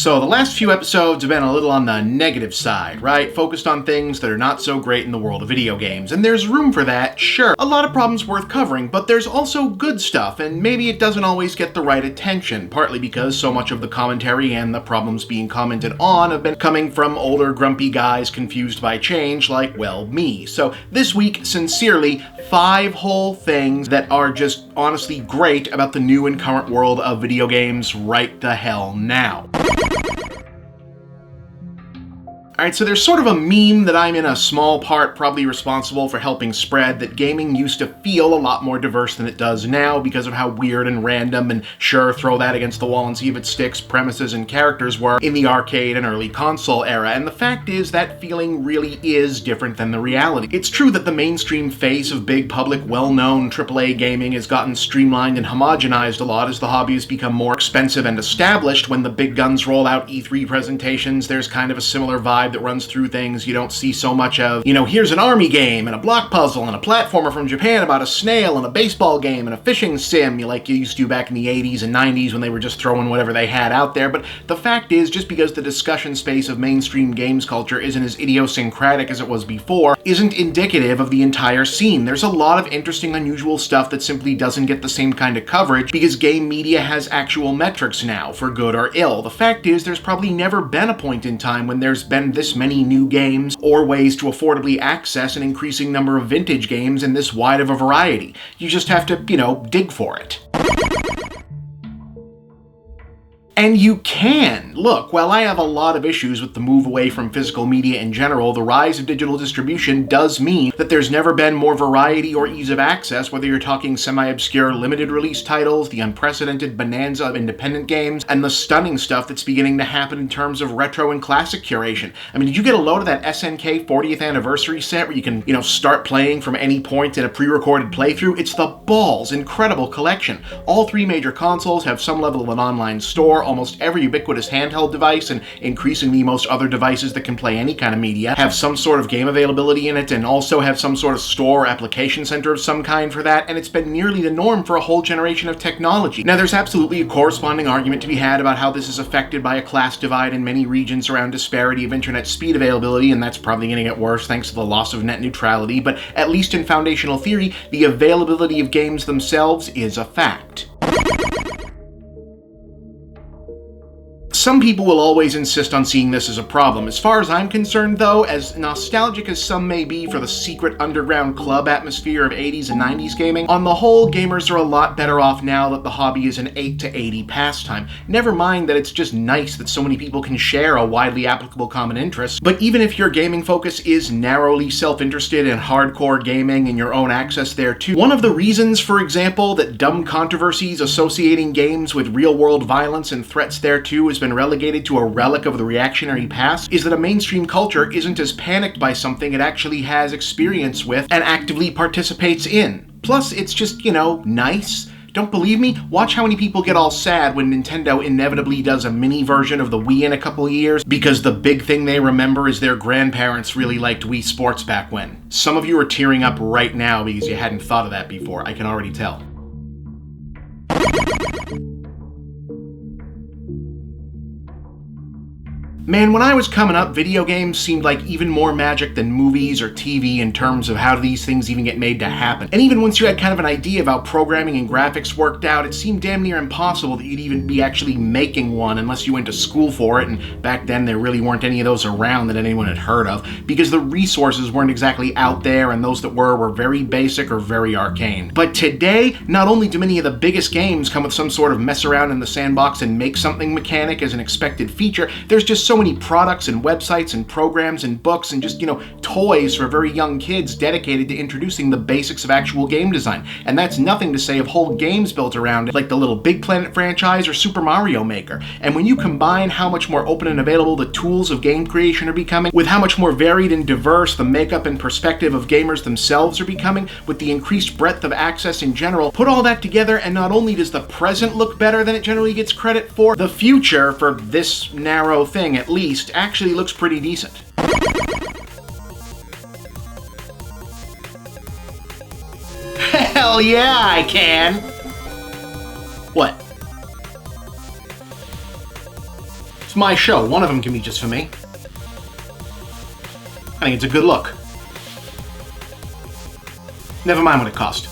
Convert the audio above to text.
So the last few episodes have been a little on the negative side, right? Focused on things that are not so great in the world of video games. And there's room for that, sure. A lot of problems worth covering, but there's also good stuff, and maybe it doesn't always get the right attention, partly because so much of the commentary and the problems being commented on have been coming from older, grumpy guys confused by change like, well, me. So this week, sincerely, 5 whole things that are just honestly great about the new and current world of video games right the hell now. Alright, so there's sort of a meme that I'm in a small part probably responsible for helping spread that gaming used to feel a lot more diverse than it does now because of how weird and random and sure, throw that against the wall and see if it sticks, premises and characters were in the arcade and early console era, and the fact is that feeling really is different than the reality. It's true that the mainstream face of big public, well-known AAA gaming has gotten streamlined and homogenized a lot as the hobby has become more expensive and established. When the big guns roll out E3 presentations, there's kind of a similar vibe that runs through things. You don't see so much of, here's an army game and a block puzzle and a platformer from Japan about a snail and a baseball game and a fishing sim like you used to back in the 80s and 90s when they were just throwing whatever they had out there. But the fact is, just because the discussion space of mainstream games culture isn't as idiosyncratic as it was before, isn't indicative of the entire scene. There's a lot of interesting, unusual stuff that simply doesn't get the same kind of coverage because game media has actual metrics now, for good or ill. The fact is, there's probably never been a point in time when there's been this many new games or ways to affordably access an increasing number of vintage games in this wide of a variety. You just have to, dig for it. And you can! Look, while I have a lot of issues with the move away from physical media in general, the rise of digital distribution does mean that there's never been more variety or ease of access, whether you're talking semi-obscure limited release titles, the unprecedented bonanza of independent games, and the stunning stuff that's beginning to happen in terms of retro and classic curation. I mean, did you get a load of that SNK 40th anniversary set where you can, start playing from any point in a pre-recorded playthrough? It's the balls incredible collection. All 3 major consoles have some level of an online store. Almost every ubiquitous handheld device, and increasingly most other devices that can play any kind of media, have some sort of game availability in it and also have some sort of store or application center of some kind for that, and it's been nearly the norm for a whole generation of technology. Now, there's absolutely a corresponding argument to be had about how this is affected by a class divide in many regions around disparity of internet speed availability, and that's probably going to get worse thanks to the loss of net neutrality, but at least in foundational theory, the availability of games themselves is a fact. Some people will always insist on seeing this as a problem. As far as I'm concerned, though, as nostalgic as some may be for the secret underground club atmosphere of 80s and 90s gaming, on the whole, gamers are a lot better off now that the hobby is an 8 to 80 pastime. Never mind that it's just nice that so many people can share a widely applicable common interest, but even if your gaming focus is narrowly self-interested in hardcore gaming and your own access there too, one of the reasons, for example, that dumb controversies associating games with real-world violence and threats thereto has been relegated to a relic of the reactionary past is that a mainstream culture isn't as panicked by something it actually has experience with and actively participates in. Plus, it's just, nice. Don't believe me? Watch how many people get all sad when Nintendo inevitably does a mini version of the Wii in a couple years because the big thing they remember is their grandparents really liked Wii Sports back when. Some of you are tearing up right now because you hadn't thought of that before, I can already tell. Man, when I was coming up, video games seemed like even more magic than movies or TV in terms of how these things even get made to happen. And even once you had kind of an idea of how programming and graphics worked out, it seemed damn near impossible that you'd even be actually making one unless you went to school for it, and back then there really weren't any of those around that anyone had heard of, because the resources weren't exactly out there, and those that were very basic or very arcane. But today, not only do many of the biggest games come with some sort of mess around in the sandbox and make something mechanic as an expected feature, there's just so many products and websites and programs and books and just, toys for very young kids dedicated to introducing the basics of actual game design. And that's nothing to say of whole games built around it, like the Little Big Planet franchise or Super Mario Maker. And when you combine how much more open and available the tools of game creation are becoming, with how much more varied and diverse the makeup and perspective of gamers themselves are becoming, with the increased breadth of access in general, put all that together and not only does the present look better than it generally gets credit for, the future, for this narrow thing at least, actually looks pretty decent. Hell yeah, I can! What? It's my show. One of them can be just for me. I think it's a good look. Never mind what it cost.